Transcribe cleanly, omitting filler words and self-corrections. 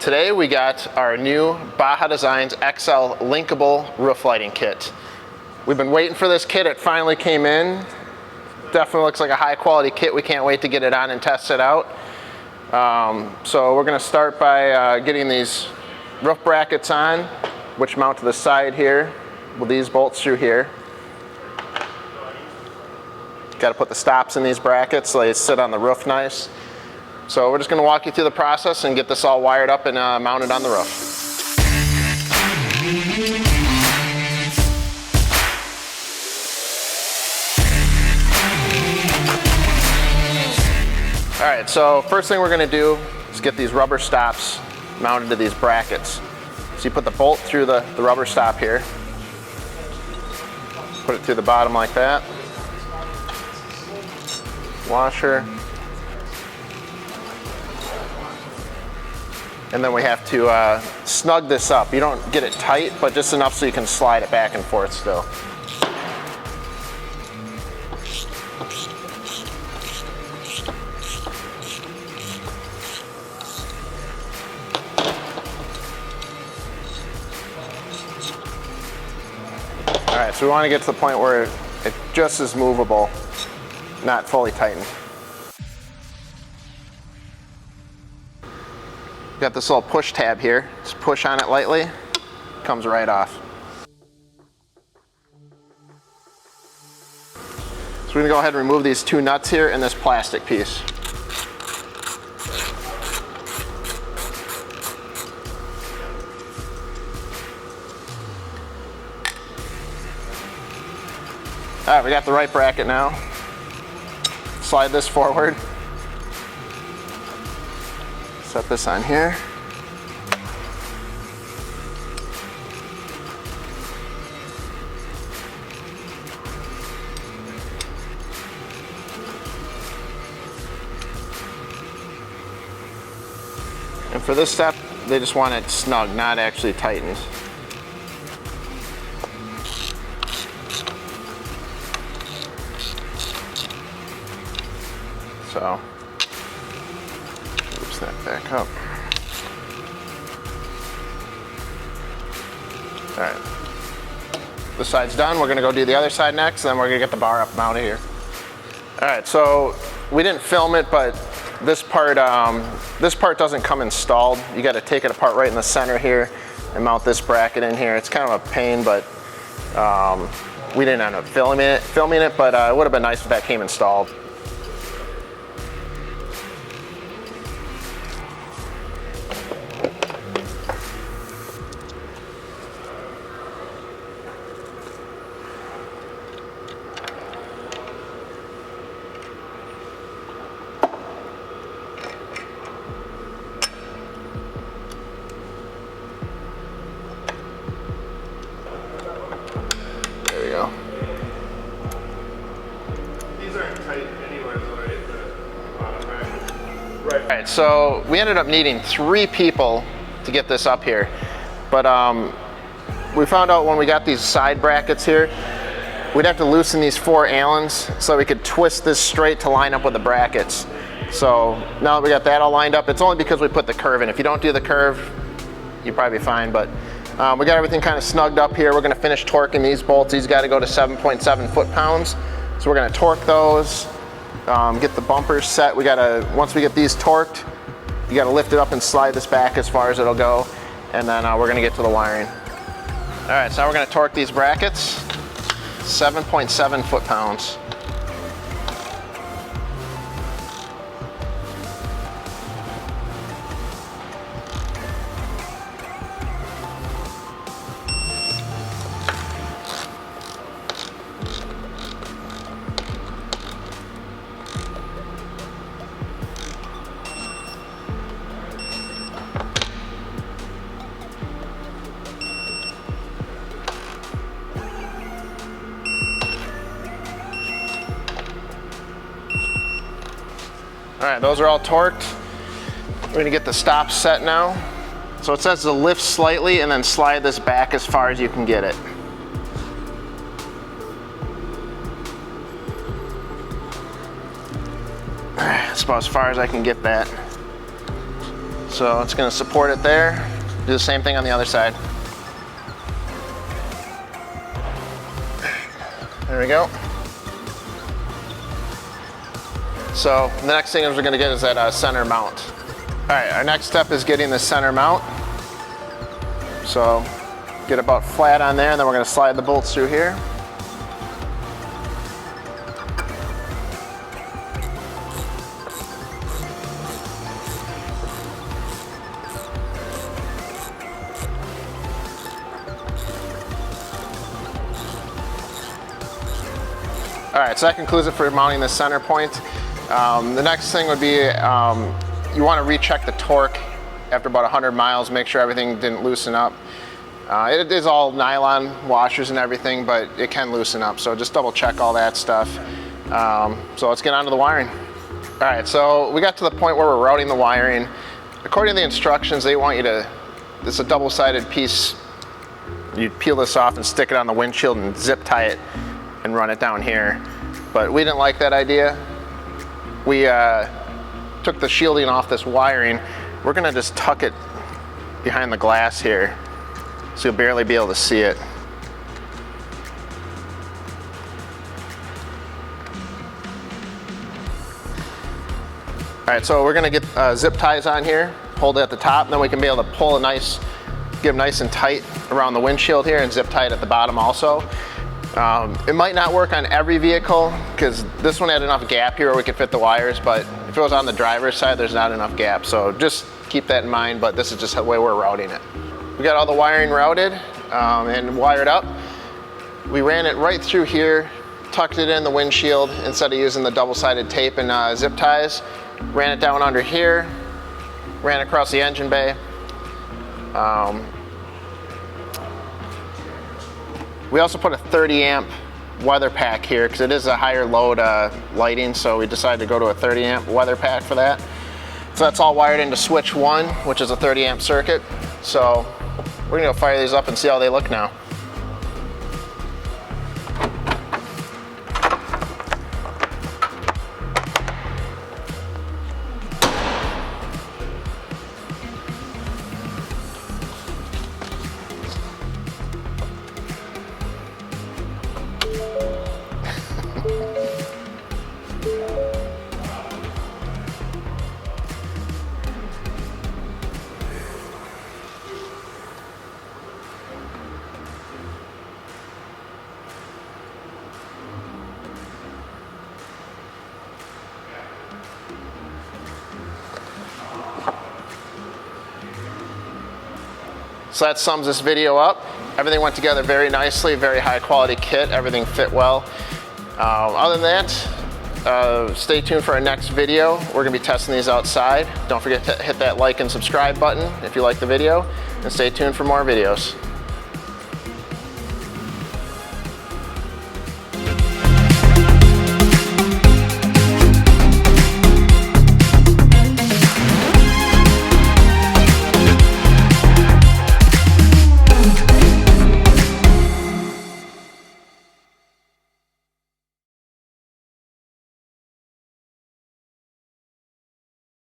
Today we got our new Baja Designs XL-Linkable roof lighting kit. We've been waiting for this kit. It finally came in. Definitely looks like a high quality kit. We can't wait to get it on and test it out. So we're going to start by getting these roof brackets on, which mount to the side here with these bolts through here. Got to put the stops in these brackets so they sit on the roof nice. So we're just going to walk you through the process and get this all wired up and mounted on the roof. All right, so first thing we're going to do is get these rubber stops mounted to these brackets. So you put the bolt through the rubber stop here, put it through the bottom like that, washer, and then we have to snug this up. You don't get it tight, but just enough so you can slide it back and forth still. All right, so we want to get to the point where it just is movable, not fully tightened. Got this little push tab here. Just push on it lightly, comes right off. So we're going to go ahead and remove these two nuts here and this plastic piece. All right, we got the right bracket now. Slide this forward. Set this on here. And for this step, they just want it snug, not actually tightened. So, oops, that back up. All right, this side's done. We're gonna go do the other side next, and then we're gonna get the bar up mounted here. All right, so we didn't film it, but this part doesn't come installed. You gotta take it apart right in the center here and mount this bracket in here. It's kind of a pain, but we didn't end up filming it, but it would have been nice if that came installed. There we go. These aren't tight anywhere though, right? The bottom bracket. Right. All right, so we ended up needing 3 people to get this up here, but we found out when we got these side brackets here, we'd have to loosen these 4 Allens so we could twist this straight to line up with the brackets. So now that we got that all lined up, it's only because we put the curve in. If you don't do the curve, you'll probably be fine, but we got everything kind of snugged up here. We're going to finish torquing these bolts. These got to go to 7.7 foot-pounds. So we're going to torque those, get the bumpers set. Once we get these torqued, you got to lift it up and slide this back as far as it'll go, and then we're going to get to the wiring. All right, so now we're going to torque these brackets, 7.7 foot-pounds. All right, those are all torqued. We're gonna get the stops set now. So it says to lift slightly and then slide this back as far as you can get it. That's about as far as I can get that. So it's going to support it there. Do the same thing on the other side. There we go. So the next thing we're going to get is that center mount. All right, our next step is getting the center mount. So get about flat on there, and then we're going to slide the bolts through here. All right, so that concludes it for mounting the center point. The next thing would be you want to recheck the torque after about 100 miles, make sure everything didn't loosen up. It is all nylon washers and everything, but it can loosen up, so just double check all that stuff. So let's get on to the wiring. All right, so we got to the point where we're routing the wiring. According to the instructions, they want you to, this is a double-sided piece. You peel this off and stick it on the windshield and zip tie it and run it down here. But we didn't like that idea. We took the shielding off this wiring. We're gonna just tuck it behind the glass here, so you'll barely be able to see it. All right, so we're gonna get zip ties on here, hold it at the top, and then we can be able to pull a nice, get them nice and tight around the windshield here and zip tie it at the bottom also. It might not work on every vehicle because this one had enough gap here where we could fit the wires, but if it was on the driver's side, there's not enough gap. So just keep that in mind, but this is just the way we're routing it. We got all the wiring routed and wired up. We ran it right through here, tucked it in the windshield instead of using the double-sided tape and zip ties. Ran it down under here, ran across the engine bay. We also put a 30 amp weather pack here because it is a higher load lighting, so we decided to go to a 30 amp weather pack for that. So that's all wired into switch 1, which is a 30 amp circuit. So we're gonna go fire these up and see how they look now. So that sums this video up. Everything went together very nicely, very high quality kit, everything fit well. Other than that, stay tuned for our next video. We're gonna be testing these outside. Don't forget to hit that like and subscribe button if you like the video, and stay tuned for more videos.